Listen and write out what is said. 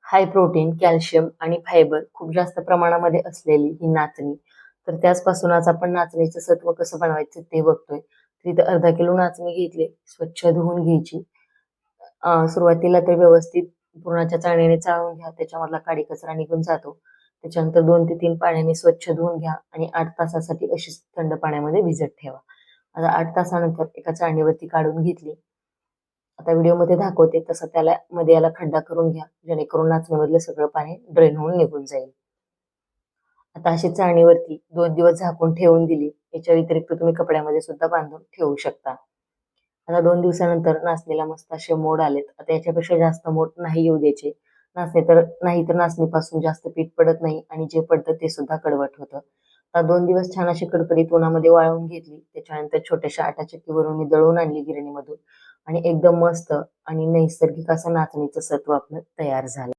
High protein, calcium आणि fibre खूप जास्त प्रमाणामध्ये असलेली ही नाचणी. तर त्याचपासून आज आपण नाचणीचं सत्व कसं बनवायचं ते बघतोय. तर इथं अर्धा किलो नाचणी घेतली, स्वच्छ धुवून घ्यायची. सुरुवातीला तर व्यवस्थित पुरणाच्या चाळणीने चाळून घ्या, त्याच्यामधला काडी कचरा निघून जातो. त्याच्यानंतर 2 ते 3 पाण्याने स्वच्छ धुवून घ्या आणि 8 तासासाठी अशीच थंड पाण्यामध्ये भिजत ठेवा. आता 8 तासानंतर एका चाळणीवरती काढून घेतली. आता व्हिडिओमध्ये दाखवते तसं त्याला मध्ये याला खड्डा करून घ्या, जेणेकरून नाचणीमधलं सगळं पाणी ड्रेन होऊन निघून जाईल. आता अशी चाळणीवरती 2 दिवस झाकून ठेवून दिली. याच्या व्यतिरिक्त तुम्ही कपड्यामध्ये सुद्धा बांधून ठेवू शकता. आता 2 दिवसानंतर नाचणीला मस्त असे मोड आलेत. आता याच्यापेक्षा जास्त मोड नाही येऊ द्यायचे. नाहीतर नाचणीपासून जास्त पीठ पडत नाही आणि जे पडतं ते सुद्धा कडवट होतं. आता 2 दिवस छान अशी कडकडीत उन्हामध्ये वाळवून घेतली. त्याच्यानंतर छोट्याशा आटा चक्कीवरून मी दळून आणली गिरणीमधून आणि एकदम मस्त आणि नैसर्गिक असं नाचणीचं सत्व आपलं तयार झालं.